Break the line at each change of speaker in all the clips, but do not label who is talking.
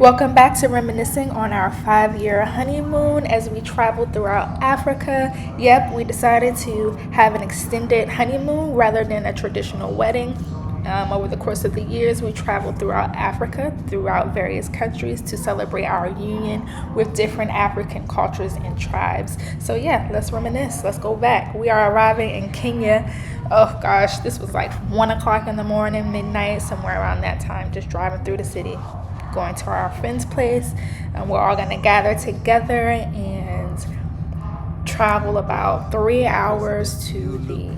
Welcome back to Reminiscing on our 5-year honeymoon as we traveled throughout Africa. Yep, we decided to have an extended honeymoon rather than a traditional wedding. Over the course of the years, we traveled throughout Africa, throughout various countries to celebrate our union with different African cultures and tribes. So, yeah, let's reminisce. Let's go back. We are arriving in Kenya. Oh gosh, this was like 1 o'clock in the morning, midnight, somewhere around that time, just driving through the city, going to our friend's place. We're all going to gather together and travel about 3 hours to the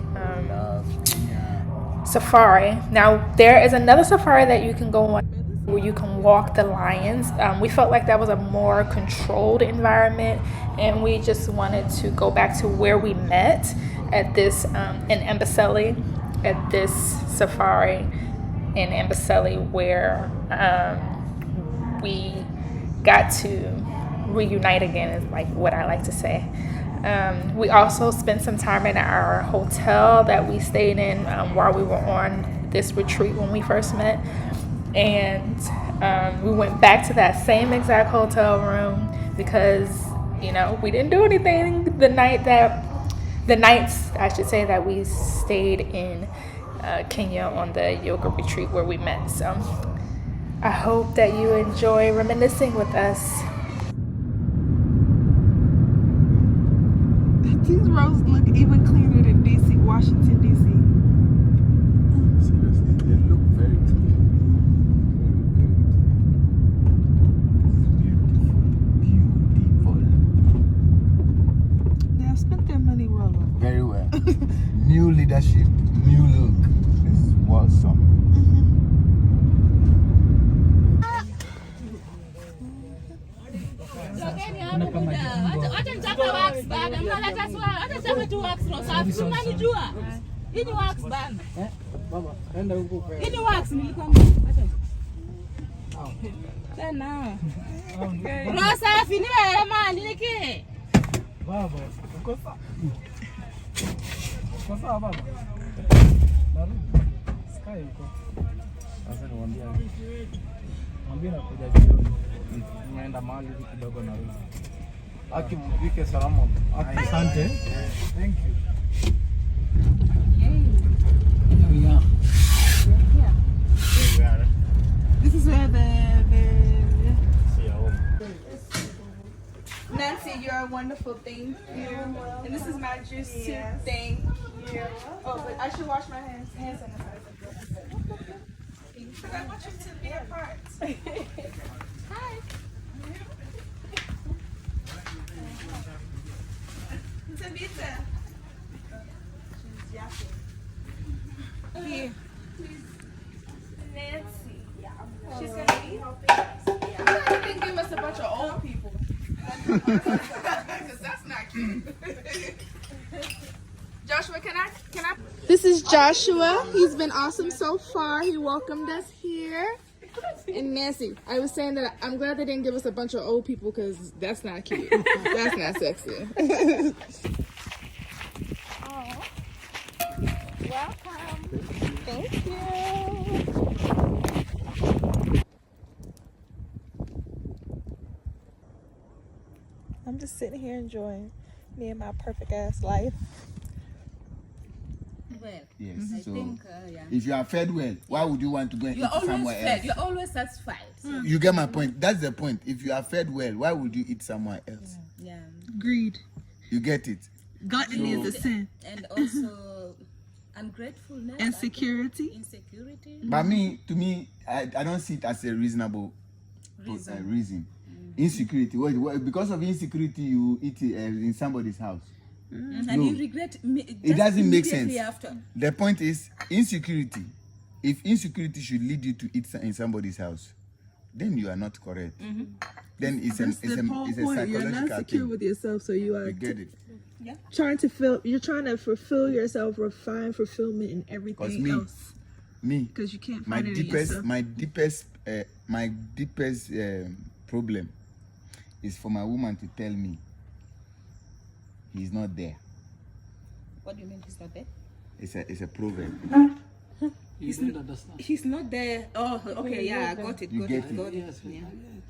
safari. Now, there is another safari that you can go on where you can walk the lions. We felt like that was a more controlled environment, and we just wanted to go back to where we met at this in Amboseli, at this safari in Amboseli, where we got to reunite again, is like what I like to say. We also spent some time in our hotel that we stayed in while we were on this retreat when we first met. And we went back to that same exact hotel room because, we didn't do anything the nights, I should say, that we stayed in Kenya on the yoga retreat where we met. So I hope that you enjoy reminiscing with us.
These roads look even cleaner than DC, Washington, DC.
Seriously, they look very clean. Beautiful.
They have spent their money well.
Very well. New leadership, new look. This is awesome. Asante. Thank you.
This is where the Nancy, you're a wonderful. Thank you. And this is my juice too. Thank you. Oh, but I should wash my hands. Hand sanitizer. Because I want you to be a part. Hi. Tabitha. Here. Nancy. She's gonna be helping. You didn't give us a bunch of old people. Because that's not cute. Joshua, can I? This is Joshua. He's been awesome so far. He welcomed us here. And Nancy, I was saying that I'm glad they didn't give us a bunch of old people because that's not cute. That's not sexy.
Oh, welcome. Thank you. I'm just sitting here enjoying me and my perfect ass life.
Well,
Yes.
I
So,
think,
if you are fed well, why would you want to go and
you're
eat
always
somewhere
fed.
else?
You're always satisfied. So,
You get my point. That's the point. If you are fed well, why would you eat somewhere else?
yeah.
Greed.
You get it.
Gluttony is a sin.
And also ungratefulness.
Insecurity.
Insecurity.
But to me, I don't see it as a reasonable reason. Insecurity. Because of insecurity, you eat in somebody's house.
And
No.
you regret
It doesn't make sense.
after.
The point is insecurity. If insecurity should lead you to eat in somebody's house, then you are not correct. Then it's a psychological
You're not secure
thing.
with yourself, so you are
You get it?
trying to fulfill yourself or find fulfillment in everything else.
Me,
Because you can't
my
find it in yourself.
my deepest problem is for my woman to tell me he's not there.
What do you mean he's not there?
It's a proverb.
You didn't understand.
He's not there. Oh, okay, yeah, I got it.
You
Got
get
it.
it?
Got it.
Yes,
Yeah.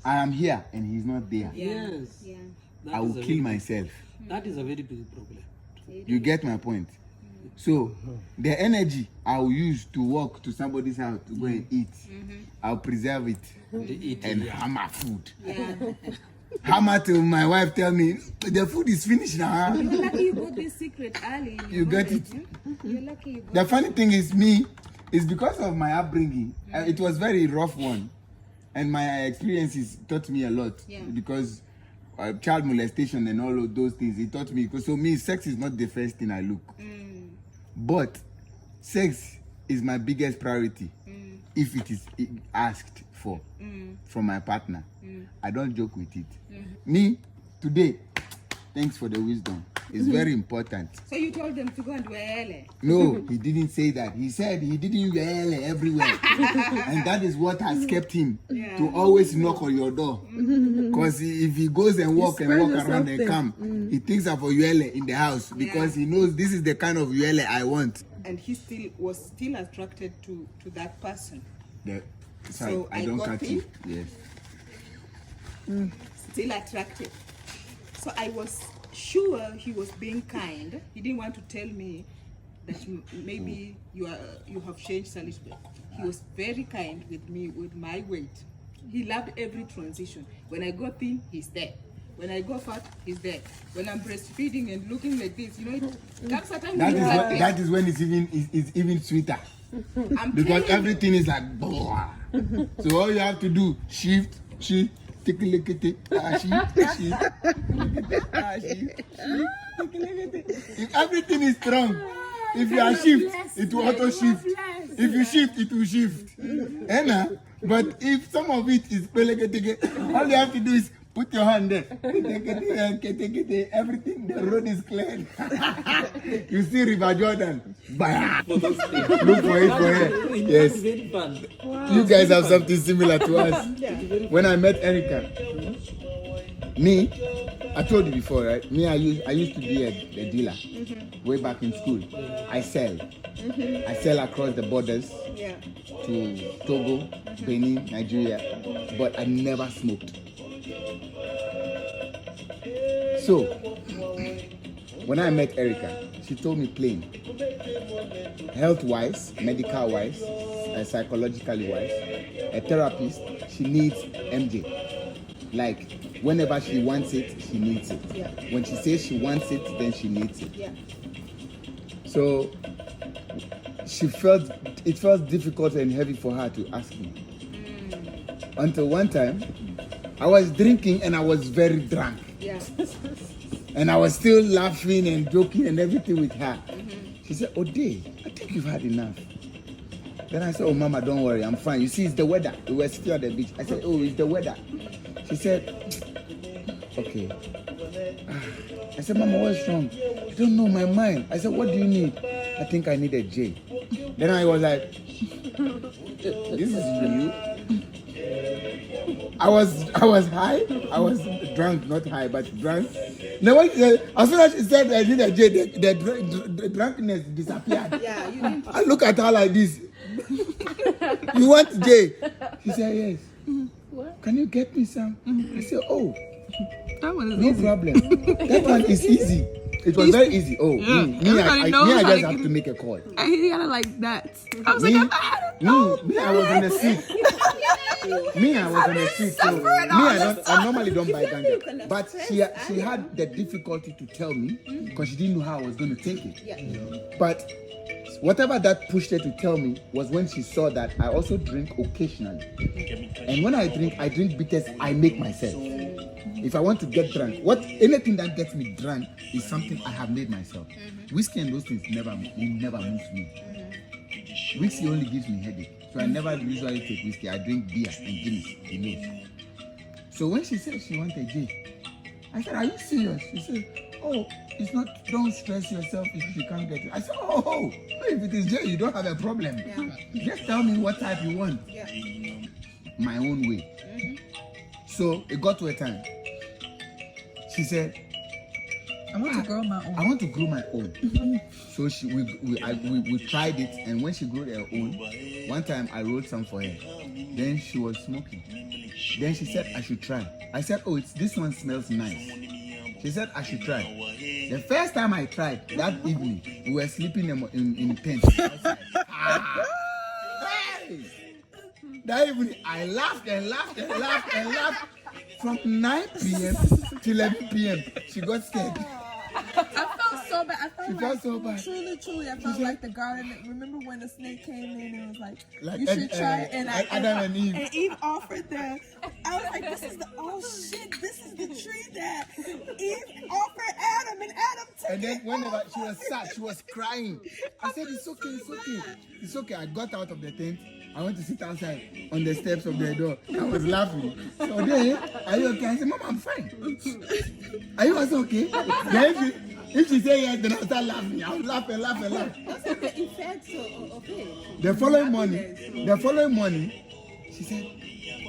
I am here and he's not there.
Yes.
Yeah.
That
I
is
will
a
kill
very-
myself.
That is a very big problem.
You get my point? So, the energy I will use to walk to somebody's house to go and eat, I'll preserve it
The eating,
and
yeah.
hammer food.
Yeah.
Hammer till my wife tell me, the food is finished now. Huh?"
You're lucky you got this secret early. In your
You get
marriage,
it?
huh? You're lucky you got
The funny thing is is because of my upbringing. It was very rough one. And my experiences taught me a lot.
Yeah.
Because child molestation and all of those things, it taught me. So sex is not the first thing I look. But sex is my biggest priority if it is asked for from my partner. I don't joke with it. Me, today, thanks for the wisdom. It's very important.
So you told them to go and wear LA.
No, he didn't say that. He said he didn't wear everywhere. And that is what has kept him to always knock on your door. Because if he goes and walk around and come, he thinks of a Yuele in the house because he knows this is the kind of Yuele I want.
And he was still attracted to that person.
Sorry,
So
I
I
don't
got
catch
him.
you. Yes.
Still attracted. So I was sure he was being kind. He didn't want to tell me that maybe you have changed a little bit. He was very kind with me with my weight. He loved every transition. When I go thin, he's there. When I go fat, he's there. When I'm breastfeeding and looking like this, you know, it comes a time
That is when it's even sweeter.
I'm
Because
telling you.
everything is like blah. So all you have to do, shift, if everything is strong, if you are shift, it will auto shift. If you shift, it will shift. But if some of it is all you have to do is put your hand there. Everything, the road is cleared. You see River Jordan. Look for it for her. Yes.
Very fun.
You guys have something similar to us. When I met Erica, I told you before, right? I used to be a dealer way back in school. I sell. I sell across the borders to Togo, Benin, Nigeria, but I never smoked. So, when I met Erica, she told me plain, health-wise, medical-wise, psychologically-wise, a therapist, she needs MJ. Like, whenever she wants it, she needs it.
Yeah.
When she says she wants it, then she needs it.
Yeah.
So, it felt difficult and heavy for her to ask me. Until one time, I was drinking and I was very drunk.
Yeah.
And I was still laughing and joking and everything with her. She said, Ode, I think you've had enough. Then I said, oh, Mama, don't worry, I'm fine. You see, it's the weather. We were still at the beach. I said, oh, it's the weather. She said, okay. I said, Mama, what's wrong? I don't know my mind. I said, what do you need? I think I need a J. Then I was like, this is you. I was high. I was drunk, not high, but drunk. Then when as soon as she said I need a J, the drunkenness disappeared.
Yeah, you didn't.
I look at her like this. You want J? She said yes. What? Can you get me some? I said, oh,
That one is
no
easy.
problem. That one is easy. It was very easy. Oh,
Everybody knows
I
how
just
to
have
get
to make a call.
And he got it like that. I was
Me,
like, I don't know.
I was on the seat. I was on the seat. So I normally don't buy ganja. But she had the difficulty to tell me because she didn't know how I was going to take it.
Yeah.
But whatever that pushed her to tell me was when she saw that I also drink occasionally. And when I drink bitters I make myself. If I want to get drunk, anything that gets me drunk is something I have made myself. Whiskey and those things never moves me. Whiskey only gives me headache. So I never usually take whiskey. I drink beer and Guinness. So when she said she wanted J, I said, are you serious? She said, oh, it's not, don't stress yourself if you can't get it. I said, oh, if it is J, you don't have a problem.
Yeah.
Just tell me what type you want.
Yeah.
My own way. So it got to a time. She said,
I want to grow my own.
I want to grow my own. So we tried it, and when she grew her own, one time I rolled some for her. Then she was smoking. Then she said I should try. I said, oh, this one smells nice. She said I should try. The first time I tried, that evening, we were sleeping in tents outside. Hey! That evening, I laughed and laughed and laughed and laughed. From 9 p.m. to 11 p.m. She got scared.
I felt so bad. I felt
She felt so bad.
Truly, I felt like the garden. Remember when the snake came in and was like you
Like
should try it, and
Adam and Eve.
And Eve offered the. I was like, this is the this is the tree that Eve offered Adam, and Adam took
And then
it.
whenever she was sad, she was crying. I said, it's okay, it's okay. It's okay. I got out of the tent. I went to sit outside on the steps of the door. I was laughing. So then, are you okay? I said, Mom, I'm fine. Are you also okay? Then if she say yes, then I'll start laughing. I'll laugh and laugh and laugh.
That's the effects of it.
The following morning, she said,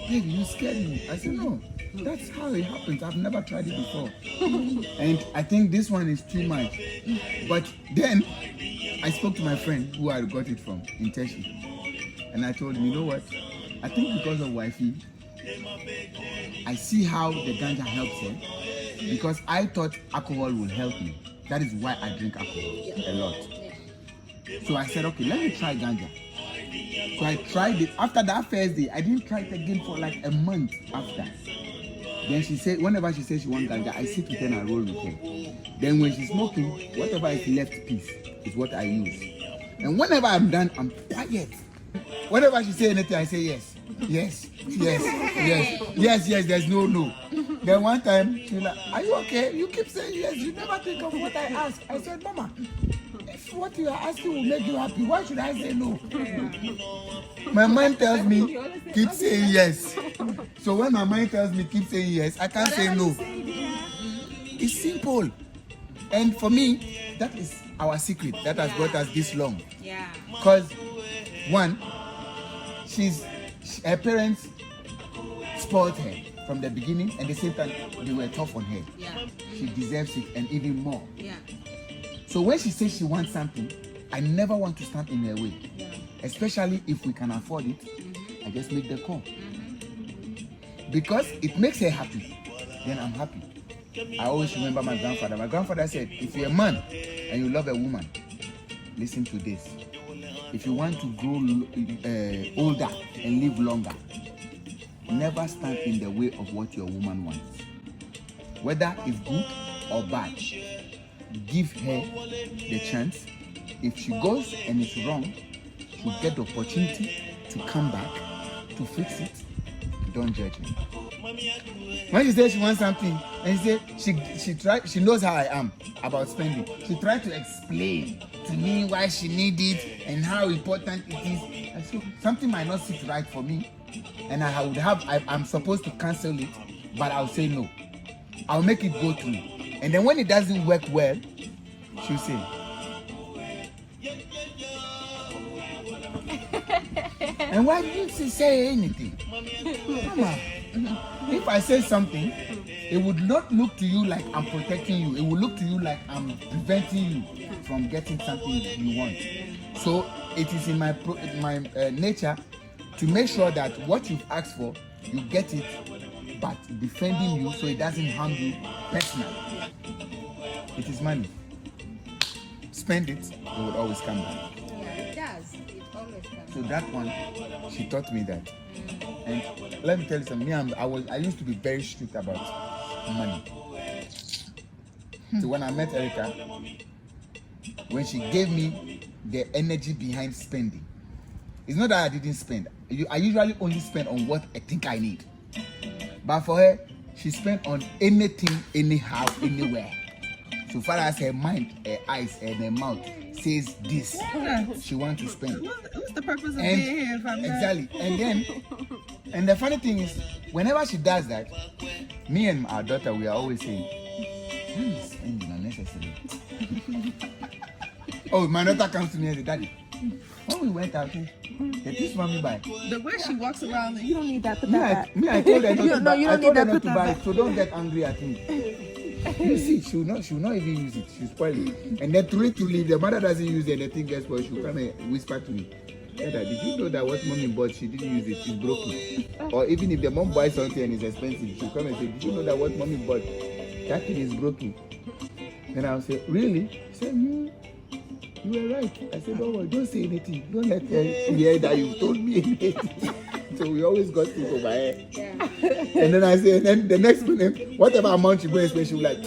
baby, you scared me. I said, no, that's how it happens. I've never tried it before. And I think this one is too much. But then I spoke to my friend who I got it from in Teshi. And I told him, you know what? I think because of wifey, I see how the ganja helps her. Because I thought alcohol would help me. That is why I drink alcohol a lot. So I said, okay, let me try ganja. So I tried it. After that first day, I didn't try it again for like a month after. Then she said, whenever she says she wants ganja, I sit with her and I roll with her. Then when she's smoking, whatever is left piece is what I use. And whenever I'm done, I'm quiet. Whenever she say anything, I say yes. Yes, yes, yes, yes, yes, there's no. Then one time, she's like, are you okay? You keep saying yes, you never think of what I ask. I said, Mama, if what you are asking will make you happy, why should I say no? My mind tells me, keep saying yes. So when my mind tells me, keep saying yes, I can't say no. It's simple. And for me, that is our secret that has brought us this long.
Yeah.
Because, one, her parents spoiled her from the beginning, and at the same time, they were tough on her.
Yeah.
She deserves it, and even more.
Yeah.
So when she says she wants something, I never want to stand in her way.
Yeah.
Especially if we can afford it, I just make the call. Because it makes her happy, then I'm happy. I always remember my grandfather. My grandfather said, if you're a man and you love a woman, listen to this. If you want to grow older and live longer, never stand in the way of what your woman wants. Whether it's good or bad, give her the chance. If she goes and it's wrong, she'll get the opportunity to come back, to fix it. Don't judge me. When she says she wants something, and she knows how I am about spending. She tried to explain to me why she needs it and how important it is. And so something might not sit right for me, and I'm supposed to cancel it, but I'll say no. I'll make it go through, and then when it doesn't work well, she'll say. And why didn't she say anything? Mama, if I say something, it would not look to you like I'm protecting you. It would look to you like I'm preventing you from getting something you want. So it is in my nature to make sure that what you've asked for, you get it, but defending you so it doesn't harm you personally. It is money. Spend it, it will always come back.
Yeah, it does. It always comes.
So that one, she taught me that. And let me tell you something. I used to be very strict about money. So when I met Erica, when she gave me the energy behind spending, it's not that I didn't spend. I usually only spend on what I think I need. But for her, she spent on anything, anyhow, anywhere. So far as her mind, her eyes, and her mouth says this, she wants to spend.
What's the purpose of being here if I'm not?
Exactly. And the funny thing is, whenever she does that, me and our daughter, we are always saying, "Please spending unnecessarily." Oh, my daughter comes to me and says, "Daddy, when we went out, this mommy buy."
The way she walks around, you don't need that. Put
Me,
that back.
I told her not to buy.
You
I
don't
told
need
her
that.
not
Put
to
that
buy
back.
it, so don't get angry at me. You see, she'll not even use it. She'll spoil it. And then truly, if the mother doesn't use it and the thing gets spoiled, she'll come and whisper to me, Dada, did you know that what mommy bought, she didn't use it, it's broken? Or even if the mom buys something and it's expensive, she'll come and say, did you know that what mommy bought, that thing is broken? Then I'll say, really? She said, you were right. I said, don't say anything. Don't let her hear that you told me anything. So we always got things over here. Yeah. And then I say, and then the next minute, whatever amount she go and spend, she'll be like,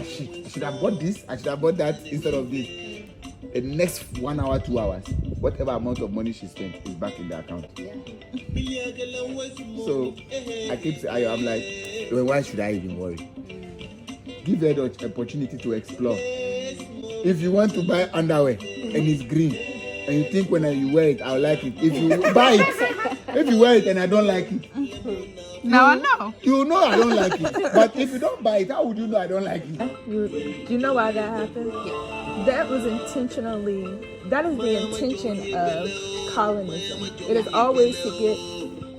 shit, I should have bought this, I should have bought that instead of this. The next 1 hour, 2 hours, whatever amount of money she spent is back in the account. Yeah. So I'm like, well, why should I even worry? Give her the opportunity to explore. If you want to buy underwear and it's green, and you think when you wear it, I'll like it. If you buy it, if you wear it and I don't like it,
now I know.
You know I don't like it. But if you don't buy it, how would you know I don't like it?
Do you know why that happened? Yeah. That was intentionally, that is the intention of colonism. It is always to get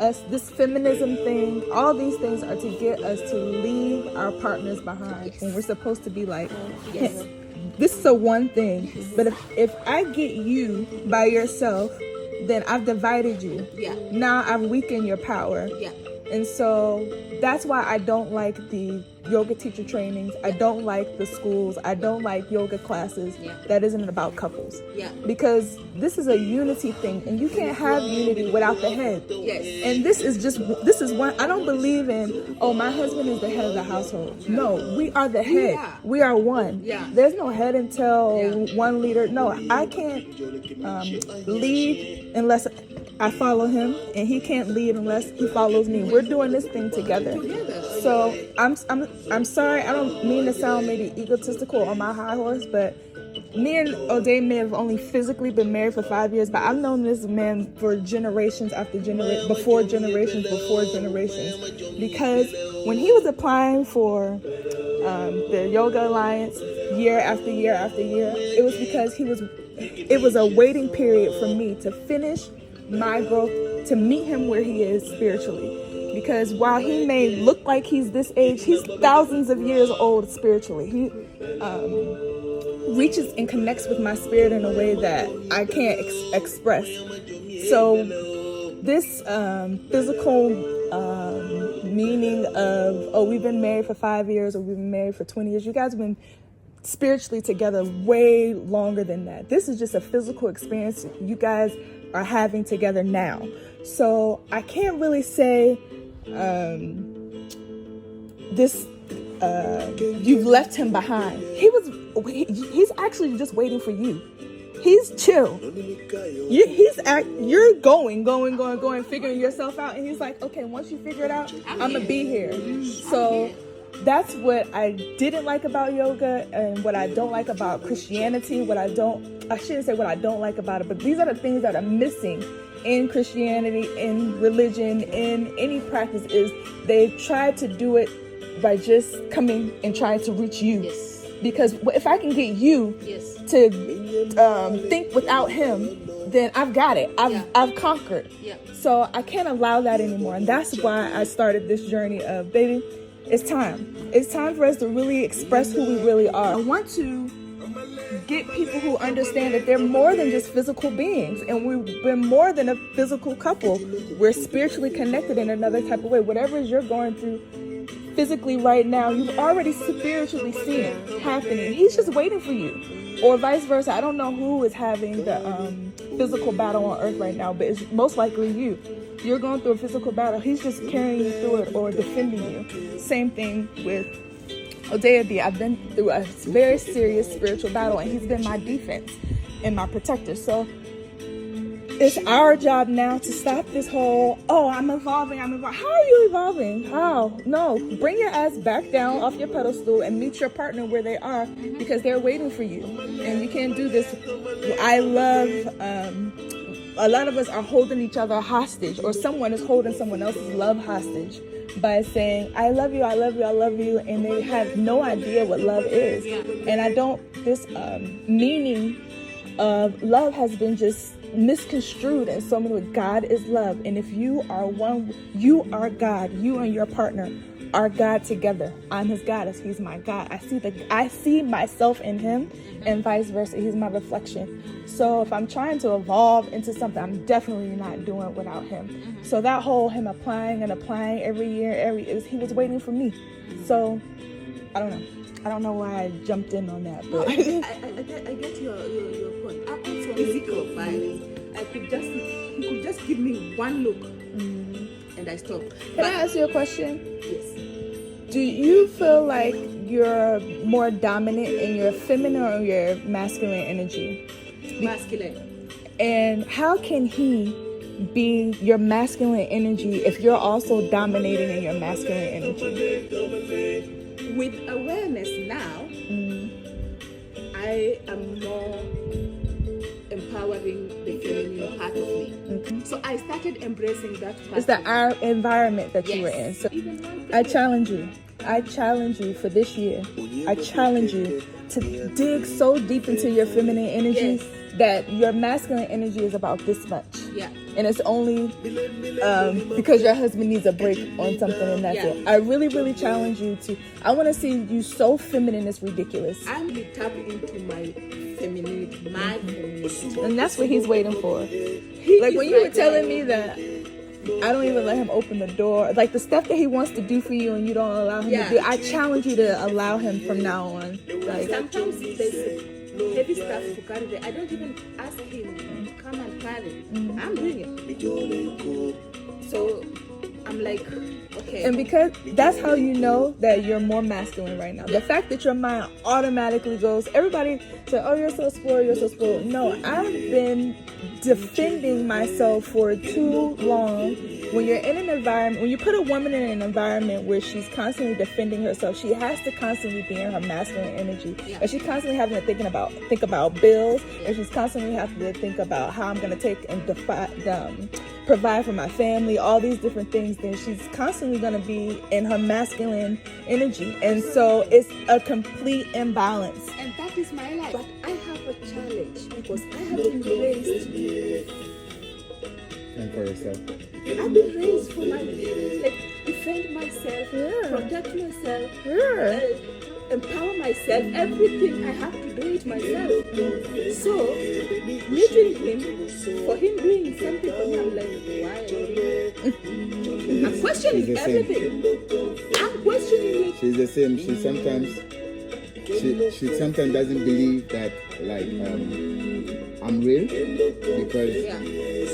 us, this feminism thing, all these things are to get us to leave our partners behind. Yes. When we're supposed to be like, yes. This is a one thing, but if I get you by yourself, then I've divided you. Yeah. Now I've weakened your power. Yeah. And so that's why I don't like the yoga teacher trainings. I don't like the schools. I don't like yoga classes that isn't about couples. Yeah. Because this is a unity thing, and you can't have unity without the head. Yes. And this is one, I don't believe in, my husband is the head of the household. No, we are the head. Yeah. We are one. Yeah. There's no head until one leader. No, I can't lead unless I follow him, and he can't lead unless he follows me. We're doing this thing together. So I'm sorry, I don't mean to sound maybe egotistical on my high horse, but me and O'Day may have only physically been married for 5 years, but I've known this man for generations after before generations. Because when he was applying for the Yoga Alliance year after year after year, it was because it was a waiting period for me to finish my growth, to meet him where he is spiritually. Because while he may look like he's this age, he's thousands of years old spiritually. He reaches and connects with my spirit in a way that I can't express. So this physical meaning of, we've been married for 5 years, or we've been married for 20 years. You guys have been spiritually together way longer than that. This is just a physical experience you guys are having together now. So I can't really say you've left him behind. He's actually just waiting for you. He's chill. You're going, figuring yourself out, and he's like, okay, once you figure it out, I'm gonna be here. So that's what I didn't like about yoga, and what I don't like about Christianity. I shouldn't say what I don't like about it, but these are the things that are missing in Christianity, in religion, in any practice, is they've tried to do it by just coming and trying to reach you. Yes. Because if I can get you to think without him, then I've got it. I've conquered. Yeah. So I can't allow that anymore. And that's why I started this journey of, baby, it's time. It's time for us to really express who we really are. I want to get people who understand that they're more than just physical beings, and we're more than a physical couple. We're spiritually connected in another type of way. Whatever you're going through physically right now, you've already spiritually seen it happening. He's just waiting for you, or vice versa. I don't know who is having the physical battle on earth right now, but it's most likely you. You're going through a physical battle. He's just carrying you through it or defending you. Same thing with Odeabi. I've been through a very serious spiritual battle, and he's been my defense and my protector. So it's our job now to stop this whole, I'm evolving. How are you evolving? How? No, bring your ass back down off your pedestal and meet your partner where they are, because they're waiting for you. And you can't do this. I love, a lot of us are holding each other hostage, or someone is holding someone else's love hostage by saying, I love you, I love you, I love you, and they have no idea what love is. And this meaning of love has been just misconstrued in so many ways. God is love, and if you are one, you are God. You and your partner
our God together. I'm his goddess. He's my God. I see myself in him, and vice versa. He's my reflection. So if I'm trying to evolve into something, I'm definitely not doing it without him. So that whole him applying every year, he was waiting for me. So I don't know. I don't know why I jumped in on that, but
I get your point. Up until physical violence, he could just give me one look, and I stopped.
Can I ask you a question?
Yes.
Do you feel like you're more dominant in your feminine or your masculine energy?
Masculine.
And how can he be your masculine energy if you're also dominating in your masculine energy?
With awareness now, I am more empowering the feminine part of me. So I started embracing that part.
It's our environment that you were in. So
Even now,
I challenge you for this year. I challenge you to dig so deep into your feminine energy that your masculine energy is about this much.
Yeah.
And it's only because your husband needs a break on something, and that's it. I really, really challenge you to. I want to see you so feminine, it's ridiculous.
I'm really tapping into my femininity,
And that's what he's waiting for. Like when you were telling me that I don't even let him open the door, like the stuff that he wants to do for you and you don't allow him to do, I challenge you to allow him from now on. Like
sometimes there's heavy stuff to carry there. I don't even ask him, come and carry. I'm doing it. So I'm like, okay.
And because that's how you know that you're more masculine right now. The fact that your mind automatically goes, everybody say, oh, you're so spoiled, you're so spoiled. No, I've been defending myself for too long. When you're in an environment, when you put a woman in an environment where she's constantly defending herself, she has to constantly be in her masculine energy. And she's constantly having to think about bills, and she's constantly having to think about how I'm going to take and provide for my family, all these different things. Then she's constantly going to be in her masculine energy. And so it's a complete imbalance.
And that is my life. But I have a challenge because I have been raised.
And for yourself.
I've been raised for my defend myself, protect myself, empower myself. Everything I have to do it myself. So meeting him, for him doing something for me, I'm like, why? I'm questioning everything. I'm questioning it.
She's the same. She sometimes doesn't believe that I'm real because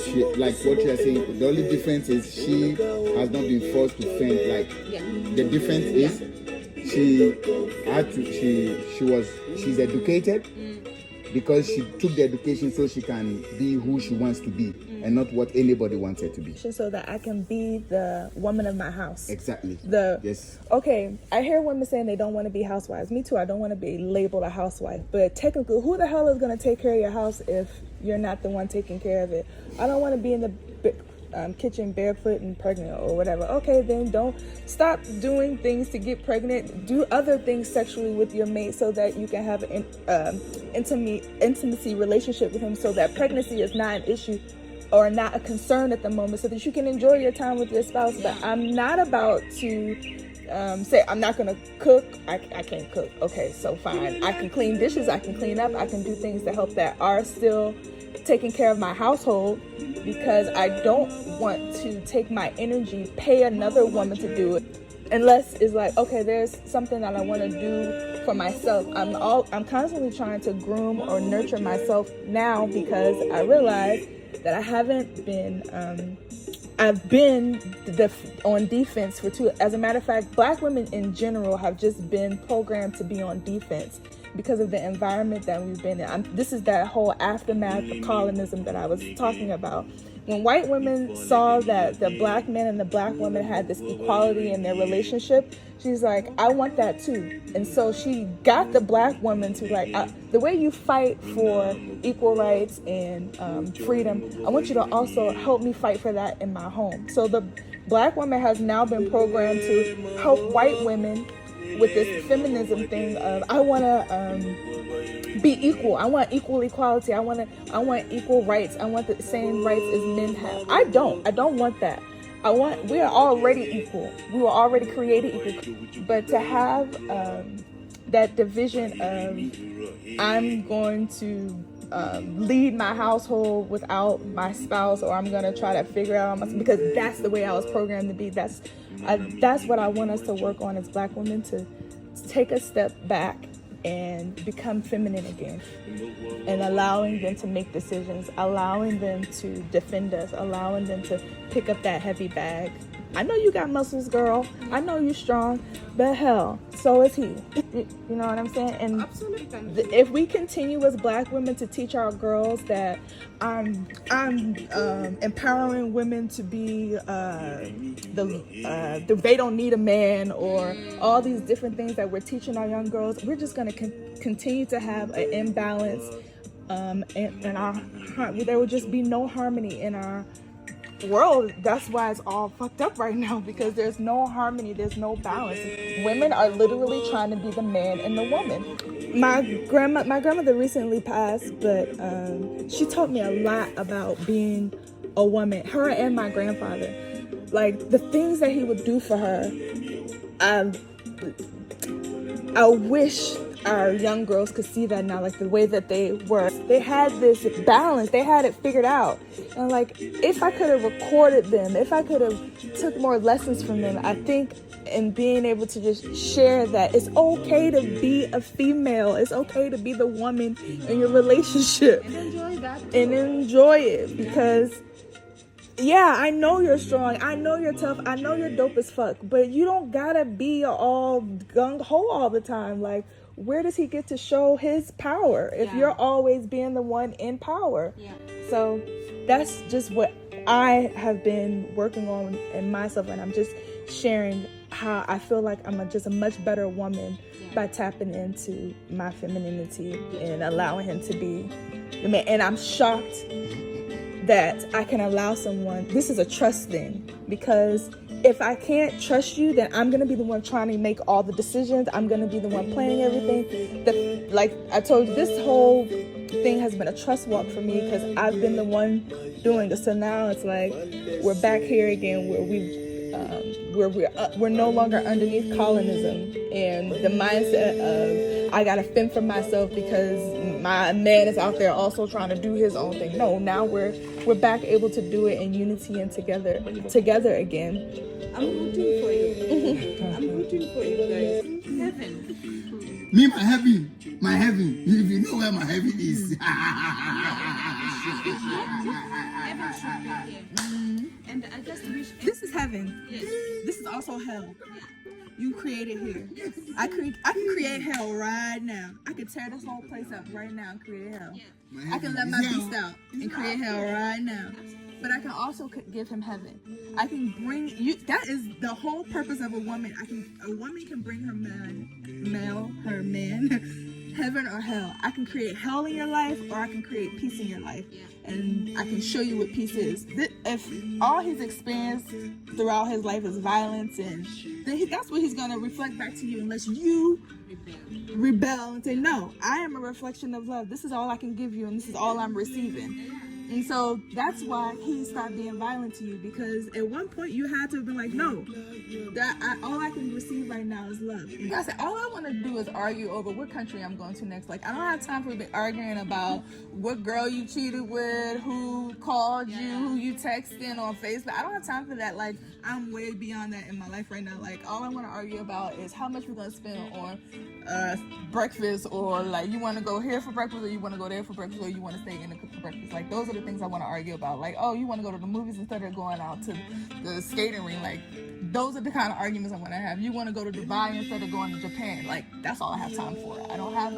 she, like what you are saying, the only difference is she has not been forced to fend. The difference is she's educated because she took the education so she can be who she wants to be and not what anybody wants her to be.
So that I can be the woman of my house.
Exactly. Yes.
Okay, I hear women saying they don't want to be housewives. Me too, I don't want to be labeled a housewife. But technically, who the hell is going to take care of your house if you're not the one taking care of it? I don't want to be in the kitchen barefoot and pregnant or whatever. Okay, then don't stop doing things to get pregnant. Do other things sexually with your mate so that you can have an intimacy relationship with him, so that pregnancy is not an issue or not a concern at the moment, so that you can enjoy your time with your spouse. But I'm not about to say I'm not gonna cook. I can't cook. Okay, so fine. I can clean dishes, I can clean up, I can do things to help that are still taking care of my household, because I don't want to take my energy, pay another woman to do it, unless it's like, okay, there's something that I want to do for myself. I'm constantly trying to groom or nurture myself now, because I realize that I haven't been I've been on defense for too. As a matter of fact, Black women in general have just been programmed to be on defense because of the environment that we've been in. This is that whole aftermath of colonism that I was talking about. When white women saw that the Black men and the Black women had this equality in their relationship, she's like, I want that too. And so she got the Black woman to like, the way you fight for equal rights and freedom, I want you to also help me fight for that in my home. So the Black woman has now been programmed to help white women with this feminism thing of, I want to be equal. I want equal equality. I want equal rights. I want the same rights as men have. I don't want that. we are already equal. We were already created equal. But to have that division of I'm going to lead my household without my spouse, or I'm going to try to figure out myself, because that's the way I was programmed to be. That's what I want us to work on as Black women, to take a step back and become feminine again, and allowing them to make decisions, allowing them to defend us, allowing them to pick up that heavy bag. I know you got muscles, girl. I know you strong, but hell, so is he. You know what I'm saying? And if we continue as Black women to teach our girls that I'm empowering women to be they don't need a man, or all these different things that we're teaching our young girls, we're just gonna continue to have an imbalance, and there will just be no harmony in our world. That's why it's all fucked up right now, because there's no harmony, there's no balance. Women are literally trying to be the man and the woman. My grandmother recently passed, but she taught me a lot about being a woman. Her and my grandfather, like the things that he would do for her, I wish our young girls could see that now, like the way that they were. They had this balance, they had it figured out. And like, if I could have recorded them, if I could have took more lessons from them, I think, and being able to just share that it's okay to be a female, it's okay to be the woman in your relationship.
And enjoy that.
And enjoy it, because yeah, I know you're strong, I know you're tough, I know you're dope as fuck, but you don't gotta be all gung-ho all the time. Like, where does he get to show his power if you're always being the one in power? Yeah. So that's just what I have been working on in myself, and I'm just sharing how I feel like I'm just a much better woman by tapping into my femininity and allowing him to be the man. And I'm shocked that I can allow someone, this is a trust thing, because if I can't trust you, then I'm going to be the one trying to make all the decisions. I'm going to be the one planning everything. Like I told you, this whole thing has been a trust walk for me, because I've been the one doing it. So now it's like we're back here again, where we're no longer underneath colonism and the mindset of I gotta fend for myself because my man is out there also trying to do his own thing. No, now we're back able to do it in unity and together again.
I'm rooting for you. I'm rooting for you guys. Heaven.
Me, my heaven. If you know where my heaven is.
Heaven should be here. And I just wish.
This is heaven.
Yes.
This is also hell. You created here. I can create hell right now. I can tear this whole place up right now and create hell. I can let my beast out and create hell right now. But I can also give him heaven. I can bring you. That is the whole purpose of a woman. A woman can bring her man, heaven or hell. I can create hell in your life, or I can create peace in your life, and I can show you what peace is. If all he's experienced throughout his life is violence, and then that's what he's gonna reflect back to you, unless you rebel and say, no, I am a reflection of love. This is all I can give you, and this is all I'm receiving. And so that's why he stopped being violent to you, because at one point you had to have been like, no, all I can receive right now is love. And I said, all I want to do is argue over what country I'm going to next. Like, I don't have time for you to be arguing about what girl you cheated with, who called you, who you texting on Facebook. I don't have time for that. Like, I'm way beyond that in my life right now. Like, all I want to argue about is how much we're going to spend on breakfast, or like, you want to go here for breakfast, or you want to go there for breakfast, or you want to stay in the cook for breakfast. Like, those are the things I want to argue about. Like, oh, you want to go to the movies instead of going out to the skating ring. Like, those are the kind of arguments I want to have. You want to go to Dubai instead of going to Japan. Like, that's all I have time for. I don't have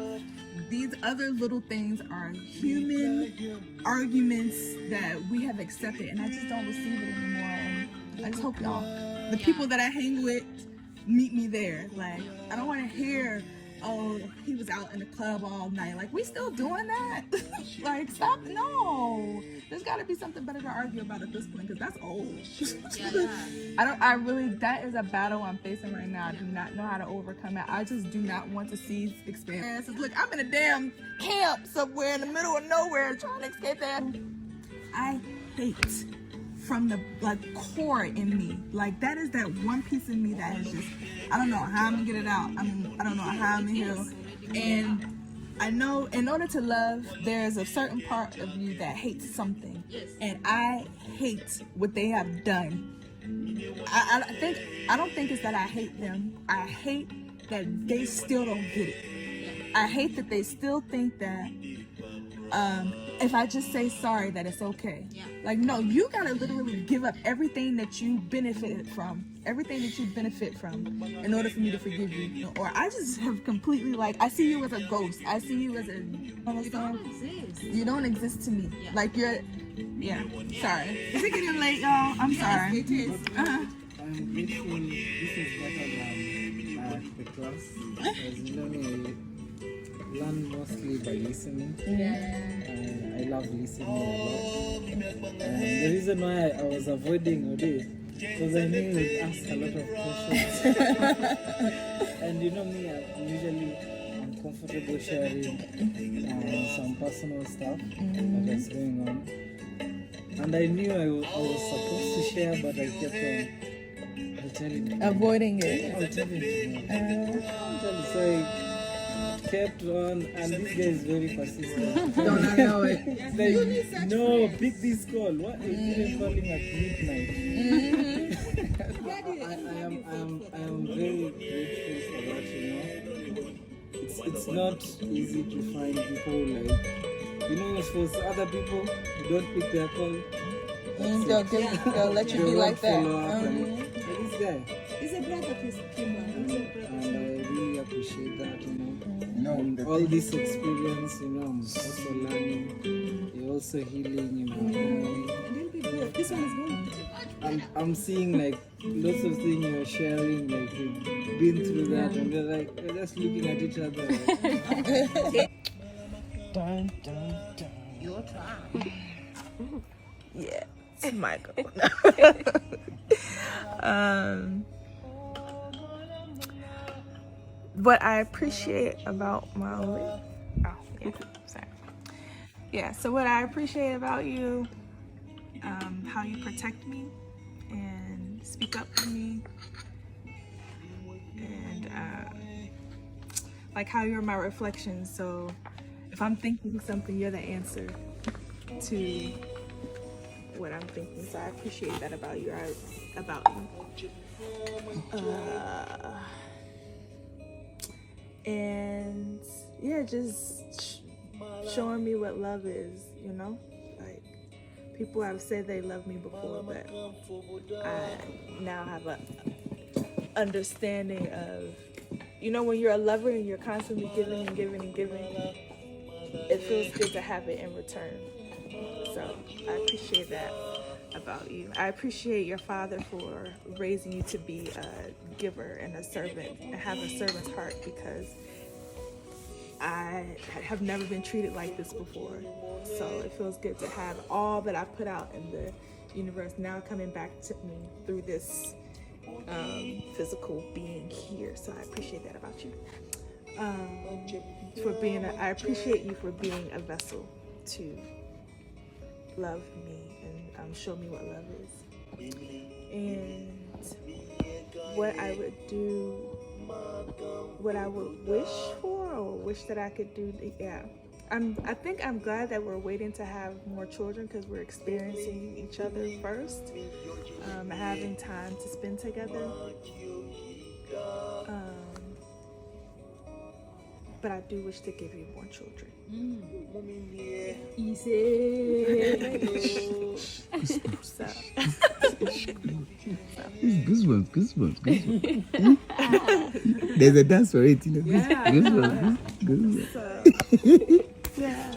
these other little things. Are human arguments that we have accepted, and I just don't receive it anymore. And I just hope y'all, the people that I hang with, meet me there. Like, I don't want to hear, oh, he was out in the club all night. Like, we still doing that? Like, stop. No, there's got to be something better to argue about at this point, because that's old. That is a battle I'm facing right now. I do not know how to overcome it. I just do not want to see experiences. Look, I'm in a damn camp somewhere in the middle of nowhere trying to escape that. I hate from the like core in me. Like that is that one piece in me that is just, I don't know how I'm gonna get it out. I don't know how I'm gonna heal. And I know in order to love, there's a certain part of you that hates something. And I hate what they have done. I don't think it's that I hate them. I hate that they still don't get it. I hate that they still think that if I just say sorry that it's okay. Like no, you gotta literally give up everything that you benefit from in order for me to forgive you. Or I just have completely like, I see you as a ghost. I see you as a, you don't exist to me. Like you're, sorry. Is it getting late, y'all? I'm sorry. It is.
I'm grateful this is better than the class. Because you know me, I learn mostly by listening. I love listening a lot. The reason why I was avoiding Ode because I knew you would ask a lot of questions. And you know me, I'm usually uncomfortable sharing some personal stuff that is going on. And I knew I was supposed to share, but I kept on
Avoiding it.
I'll tell you. So I kept on, and this guy is very persistent.
Don't I know it?
Like, no, pick this call. What? You're even calling at midnight. I am very grateful for that, you know. It's not easy to find people like, you know, for other people, you don't pick their call.
They'll let you be like that.
Like this guy.
He's a brother of his
And I really appreciate that, you know.
No, the
All
thing-
this experience, you know, I'm also learning. You're also healing, you know.
This one is going.
I'm seeing like lots of things you're sharing, like you've been through that, and they're like, we're just looking at each other. Like,
Dun, dun, dun. Your turn. Yeah, it's Michael. What I appreciate about my so what I appreciate about you, how you protect me and speak up for me, and like how you're my reflection. So if I'm thinking something, you're the answer to what I'm thinking. So I appreciate that about you. And yeah, just showing me what love is, you know? Like, people have said they love me before, but I now have a understanding of, you know, when you're a lover and you're constantly giving and giving and giving, it feels good to have it in return. So I appreciate that about you. I appreciate your father for raising you to be a giver and a servant and have a servant's heart, because I have never been treated like this before. So it feels good to have all that I put out in the universe now coming back to me through this physical being here. So I appreciate that about you. I appreciate you for being a vessel to love me and show me what love is. And what I would do, what I would wish for, or wish that I could do, I think I'm glad that we're waiting to have more children, because we're experiencing each other first, having time to spend together. But I do wish to give you more children. So.
Goosebumps. There's a dance for it, you know. Goosebumps. Yeah.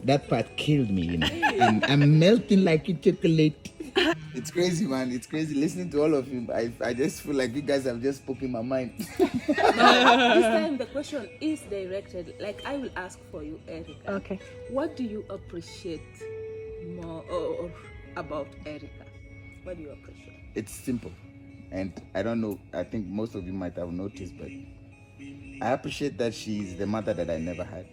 That part killed me, you know. I'm melting like a chocolate. It's crazy, man. It's crazy listening to all of you. I just feel like you guys have just spoken my mind.
This time the question is directed, like I will ask for you, Erica.
Okay.
What do you appreciate more or about Erica? What do you appreciate?
It's simple. And I don't know, I think most of you might have noticed, but I appreciate that she's the mother that I never had.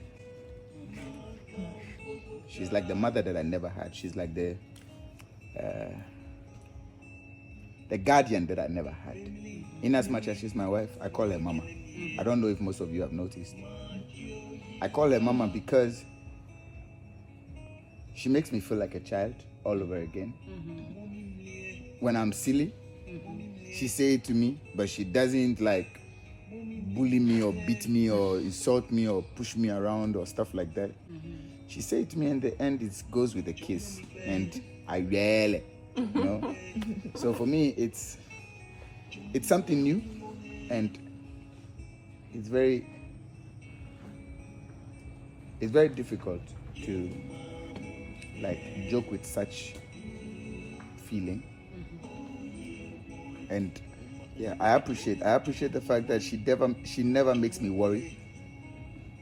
She's like the mother that I never had. She's like the the guardian that I never had. In as much as she's my wife, I call her mama. I don't know if most of you have noticed. I call her mama because she makes me feel like a child all over again. When I'm silly, she say it to me, but she doesn't like bully me or beat me or insult me or push me around or stuff like that. She say it to me, and the end it goes with a kiss, and I really, you know. So for me, it's something new, and it's very difficult to like joke with such feeling. And yeah, I appreciate the fact that she never makes me worry.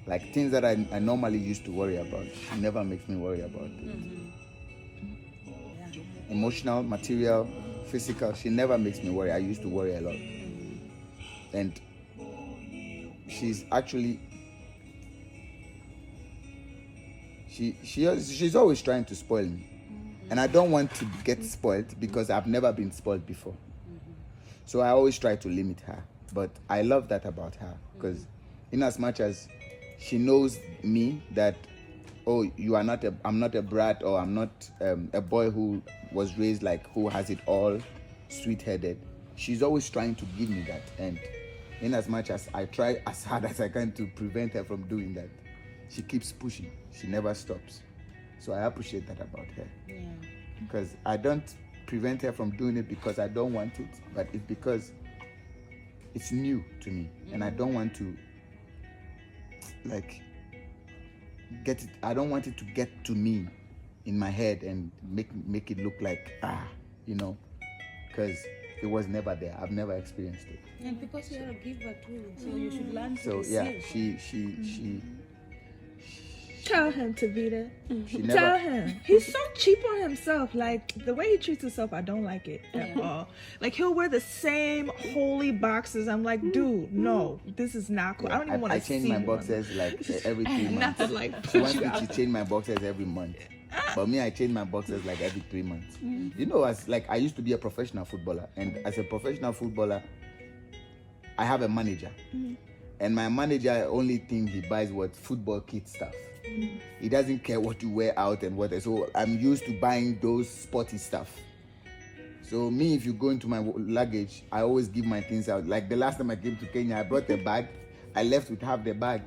Like things that I normally used to worry about, she never makes me worry about. Emotional, material, physical, she never makes me worry. I used to worry a lot. And she's actually she's always trying to spoil me. And I don't want to get spoiled because I've never been spoiled before. So I always try to limit her. But I love that about her, because in as much as she knows me that, oh, I'm not a brat, or I'm not a boy who was raised like who has it all, sweet-headed. She's always trying to give me that. And in as much as I try as hard as I can to prevent her from doing that, she keeps pushing. She never stops. So I appreciate that about her. Because I don't prevent her from doing it because I don't want it, but it's because it's new to me, and I don't want to like get it. I don't want it to get to me in my head and make it look like because it was never there. I've never experienced it.
And because you're a giver too, so you should learn to
So
receive.
yeah, she
Tell him, Tavita.
she
Tell
never.
him. He's so cheap on himself. Like, the way he treats himself, I don't like it at all. Like, he'll wear the same holy boxes. I'm like, dude, no, this is not cool. I don't even want
I
to see
change my
one.
boxers like every 3 months.
Not like
She wants me to change my boxers every month. But me, I change my boxers like every 3 months. You know, as like I used to be a professional footballer, and as a professional footballer, I have a manager. And my manager only thing he buys what football kit stuff. He doesn't care what you wear out and what. So I'm used to buying those sporty stuff. So me, if you go into my luggage, I always give my things out. Like the last time I came to Kenya, I brought a bag. I left with half the bag.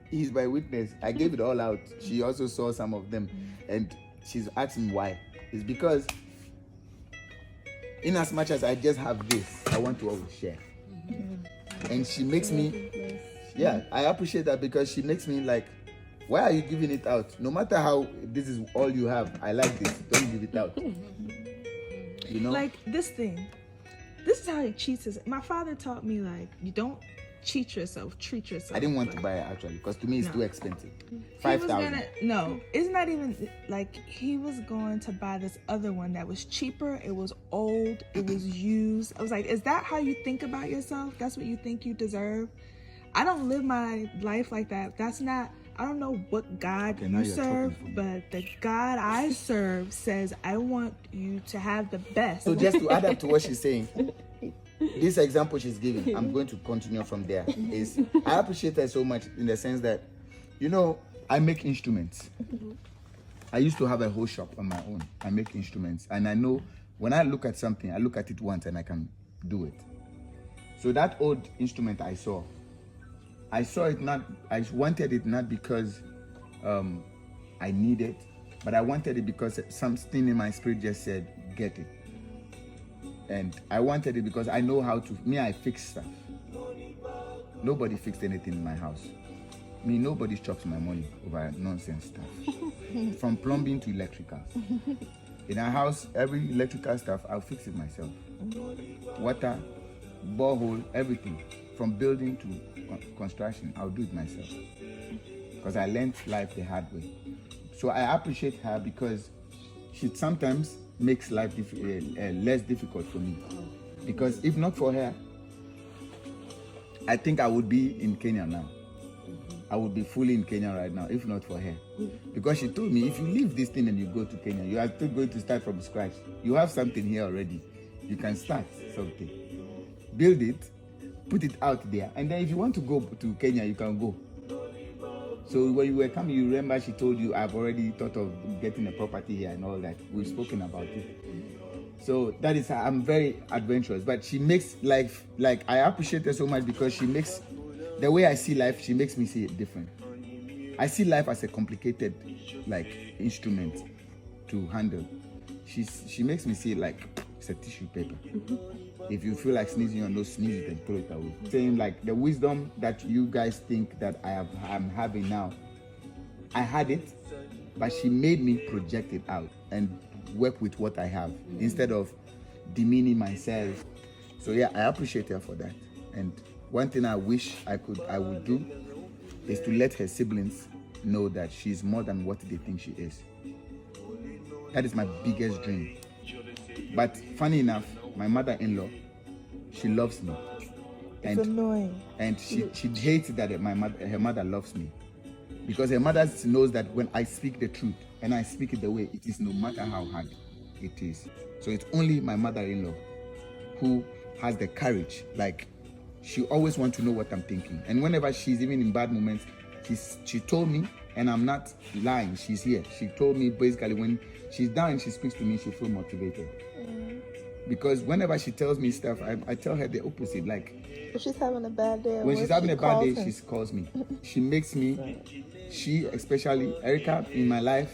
He's my witness. I gave it all out. She also saw some of them, and she's asking why. It's because in as much as I just have this, I want to always share. And she makes me, I appreciate that, because she makes me like, why are you giving it out? No matter how this is all you have, I like this. Don't give it out. You know?
Like, this thing. This is how he cheats us. My father taught me, like, you don't cheat yourself, treat yourself.
I didn't want to
Like,
buy it actually, because to me it's too expensive.
he was
5,000.
gonna, no, it's not even like he was going to buy this other one that was cheaper. It was old. It was used. I was like, is that how you think about yourself? That's what you think you deserve? I don't live my life like that. That's not, I don't know what God
Okay, now
you
you're
serve,
talking for me.
but the God I serve says, I want you to have the best.
So just to add up to what she's saying, this example she's giving, I'm going to continue from there. Is I appreciate her so much in the sense that, you know, I make instruments. I used to have a whole shop on my own. I make instruments, and I know when I look at something, I look at it once and I can do it. So that old instrument I saw it not. I wanted it not because I need it, but I wanted it because something in my spirit just said, get it. And I wanted it because I know how to. Me, I fix stuff. Nobody fixed anything in my house. Me, nobody chops my money over nonsense stuff. From plumbing to electrical. In our house, every electrical stuff, I'll fix it myself. Water, borehole, everything. From building to construction, I'll do it myself. Because I learned life the hard way. So I appreciate her because she sometimes makes life less difficult for me. Because if not for her, I think I would be in Kenya now. I would be fully in Kenya right now, if not for her. Because she told me, if you leave this thing and you go to Kenya, you are still going to start from scratch. You have something here already. You can start something. Build it, put it out there, and then if you want to go to Kenya, you can go. So when you were coming, you remember she told you, I've already thought of getting a property here and all that. We've spoken about it. So that is, I'm very adventurous, but she makes life, like, I appreciate her so much because she makes, the way I see life, she makes me see it different. I see life as a complicated, like, instrument to handle. She makes me see it like it's a tissue paper. If you feel like sneezing on those, sneeze it and throw it away. Saying like the wisdom that you guys think that I'm having now, I had it, but she made me project it out and work with what I have instead of demeaning myself. So yeah, I appreciate her for that. And one thing I wish I would do is to let her siblings know that she's more than what they think she is. That is my biggest dream. But funny enough, my mother-in-law, she loves me.
It's annoying.
And she hates that her mother loves me. Because her mother knows that when I speak the truth and I speak it the way it is, no matter how hard it is. So it's only my mother-in-law who has the courage. Like, she always wants to know what I'm thinking. And whenever she's even in bad moments, she told me, and I'm not lying, she's here. She told me basically when she's down and she speaks to me, she feels motivated. Because whenever she tells me stuff, I tell her the opposite. Like,
If she's having a bad day,
when she's having a bad day, she calls me. She makes me, especially Erica in my life,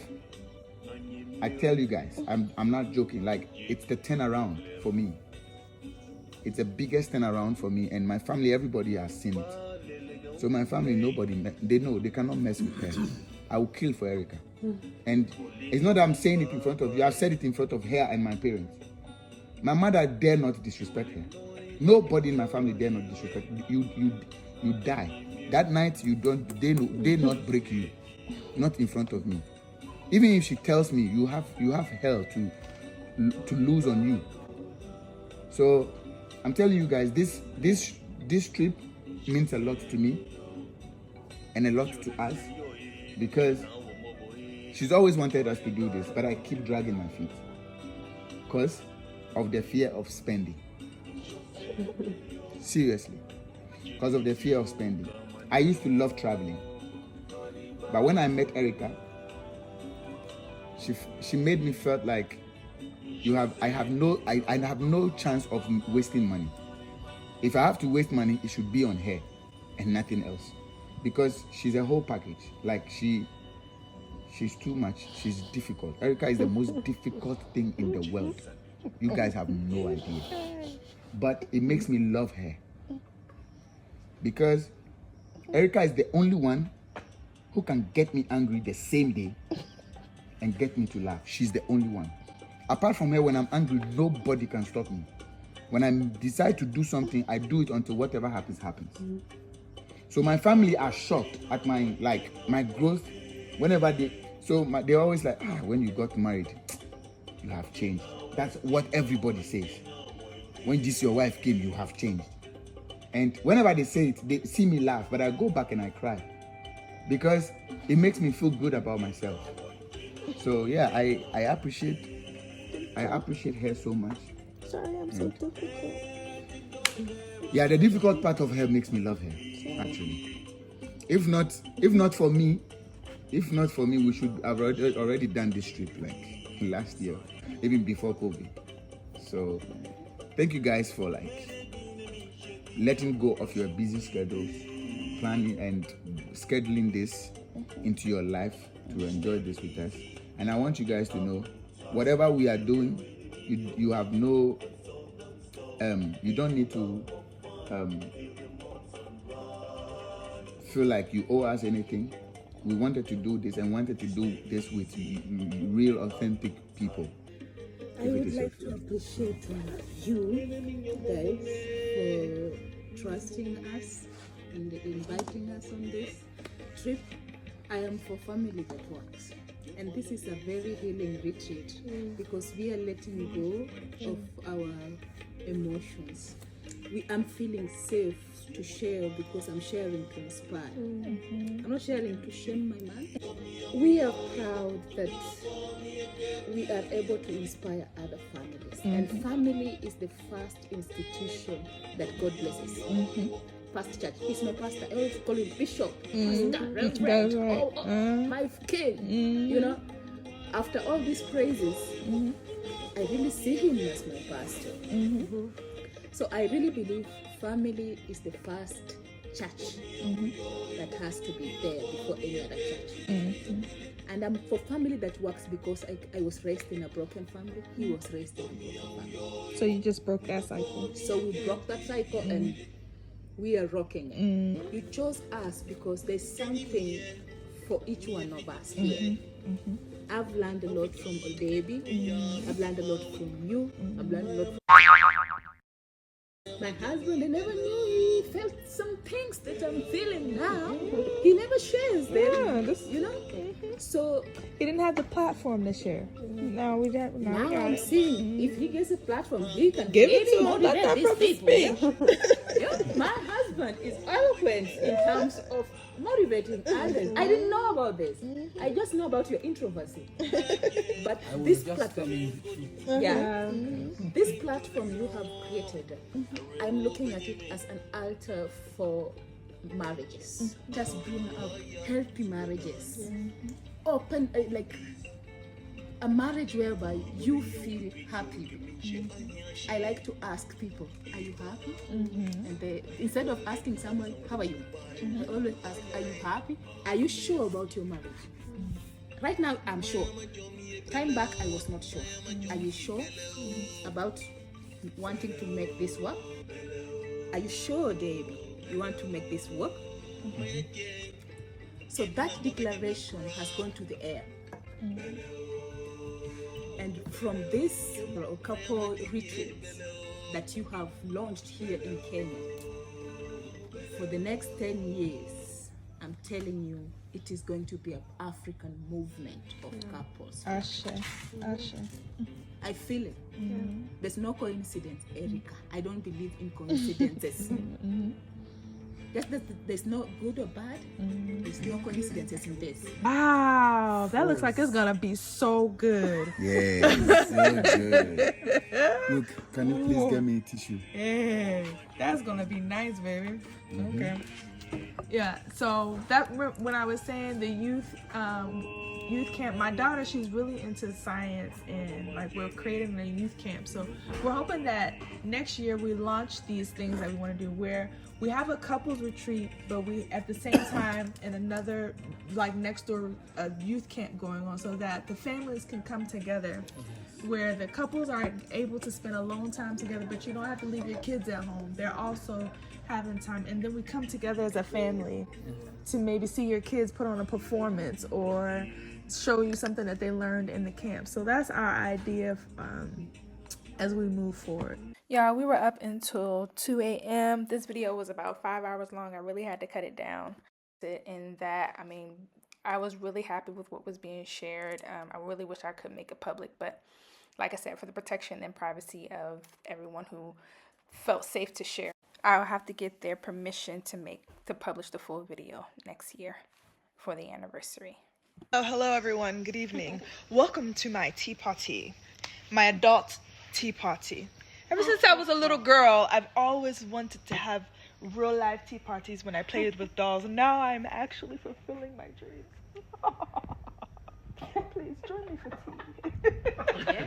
I tell you guys, I'm not joking. Like, it's the turnaround for me. It's the biggest turnaround for me, and my family, everybody has seen it. So my family, nobody, they know they cannot mess with her. I will kill for Erica. And it's not that I'm saying it in front of you. I've said it in front of her and my parents. My mother dare not disrespect her. Nobody in my family dare not disrespect you. You die. That night they not break you. Not in front of me. Even if she tells me you have hell to lose on you. So I'm telling you guys, this trip means a lot to me and a lot to us, because she's always wanted us to do this, but I keep dragging my feet because of the fear of spending. Seriously, because of the fear of spending. I used to love traveling, but when I met Erica, she made me felt like I have no chance of wasting money. If I have to waste money, it should be on her and nothing else, because she's a whole package. Like, she's too much. She's difficult. Erica is the most difficult thing in the world. You guys have no idea. But it makes me love her, because Erica is the only one who can get me angry the same day and get me to laugh. She's the only one. Apart from her, when I'm angry, nobody can stop me. When I decide to do something, I do it until whatever happens. So my family are shocked at my growth. Whenever they're always like, when you got married, you have changed. That's what everybody says. When your wife came, you have changed. And whenever they say it, they see me laugh, but I go back and I cry, because it makes me feel good about myself. So yeah, I appreciate her so much.
Sorry, I'm so difficult.
Yeah, the difficult part of her makes me love her, actually. If not for me, we should have already done this trip like last year, even before COVID. So thank you guys for letting go of your busy schedules, planning and scheduling this into your life to enjoy this with us. And I want you guys to know, whatever we are doing, you have no, you don't need to feel like you owe us anything. We wanted to do this and wanted to do this with real, authentic people.
I would like to appreciate you guys for trusting us and inviting us on this trip. I am for family that works. And this is a very healing retreat because we are letting go of our emotions. I'm feeling safe to share because I'm sharing to inspire. I'm not sharing to shame my man. We are proud that we are able to inspire other families. And family is the first institution that God blesses. First church. He's my pastor. I always call him bishop, pastor, reverend, my king. You know, after all these praises, I really see him as my pastor. So I really believe family is the first church that has to be there before any other church. And I'm for family that works because I was raised in a broken family. He was raised in a broken family.
So you just broke that cycle.
So we broke that cycle and we are rocking it. You chose us because there's something for each one of us here. I've learned a lot from Odebi. I've learned a lot from you. I've learned a lot from my husband. I never knew he felt some things that I'm feeling now. He never shares them. You know? So
He didn't have the platform to share. No, we didn't. No,
now
we got
I'm
it.
seeing if he gets a platform, he can
Give it
really
to him. Let that
motivate
brother
these people.
speak.
Yeah, my husband is eloquent in terms of motivating others. I didn't know about this. I just know about your introversy. But this platform, this platform you have created, I'm looking at it as an altar for marriages. Just bring up healthy marriages. Open, like a marriage whereby you feel happy. I like to ask people, are you happy? And instead of asking someone, how are you? I always ask, are you happy? Are you sure about your marriage? Right now, I'm sure. Time back, I was not sure. Are you sure about wanting to make this work? Are you sure, Debbie, you want to make this work? So that declaration has gone to the air. And from this couple retreats that you have launched here in Kenya, for the next 10 years, I'm telling you, it is going to be an African movement of couples.
Ashe.
I feel it. There's no coincidence, Erica. I don't believe in coincidences. There's no good or bad. There's no coincidences in this.
Wow, that looks like it's gonna be so good.
Yes, so good. Look, can you please get me a tissue?
Yeah, that's gonna be nice, baby. Okay. Yeah. So that when I was saying the youth camp, my daughter, she's really into science, and like we're creating a youth camp. So we're hoping that next year we launch these things that we want to do, where we have a couples retreat, but we at the same time in another like next door a youth camp going on, so that the families can come together, where the couples are able to spend alone time together, but you don't have to leave your kids at home. They're also having time, and then we come together as a family to maybe see your kids put on a performance or show you something that they learned in the camp. So that's our idea as we move forward.
Yeah, we were up until 2 a.m. This video was about 5 hours long. I really had to cut it down. In that, I mean, I was really happy with what was being shared. I really wish I could make it public, but like I said, for the protection and privacy of everyone who felt safe to share, I'll have to get their permission to publish the full video next year for the anniversary.
Hello everyone, good evening. Welcome to my tea party, my adult tea party. Ever since I was a little girl, I've always wanted to have real life tea parties when I played with dolls, and now I'm actually fulfilling my dreams. Please join me for tea.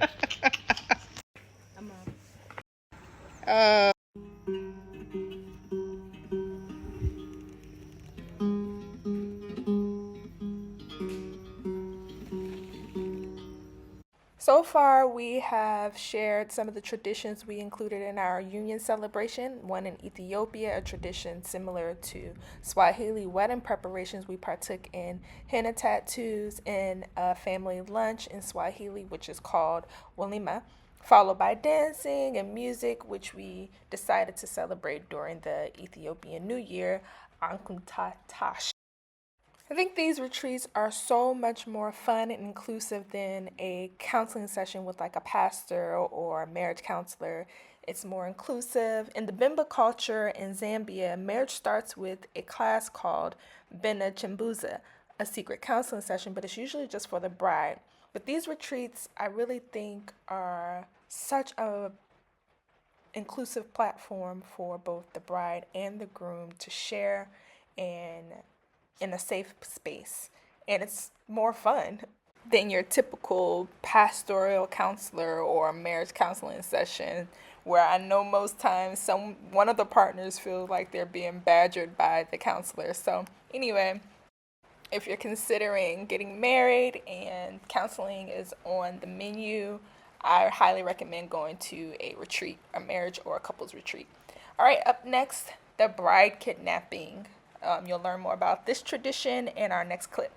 So far, we have shared some of the traditions we included in our union celebration. One in Ethiopia, a tradition similar to Swahili wedding preparations. We partook in henna tattoos and a family lunch in Swahili, which is called walima, followed by dancing and music, which we decided to celebrate during the Ethiopian New Year, Ankuntatash. I think these retreats are so much more fun and inclusive than a counseling session with like a pastor or a marriage counselor. It's more inclusive. In the Bimba culture in Zambia, marriage starts with a class called Bana Chimbusa, a secret counseling session, but it's usually just for the bride. But these retreats, I really think, are such a inclusive platform for both the bride and the groom to share and in a safe space. And it's more fun than your typical pastoral counselor or marriage counseling session where I know most times one of the partners feels like they're being badgered by the counselor. So anyway, if you're considering getting married and counseling is on the menu, I highly recommend going to a retreat, a marriage or a couples retreat. All right, up next, the bride kidnapping. You'll learn more about this tradition in our next clip.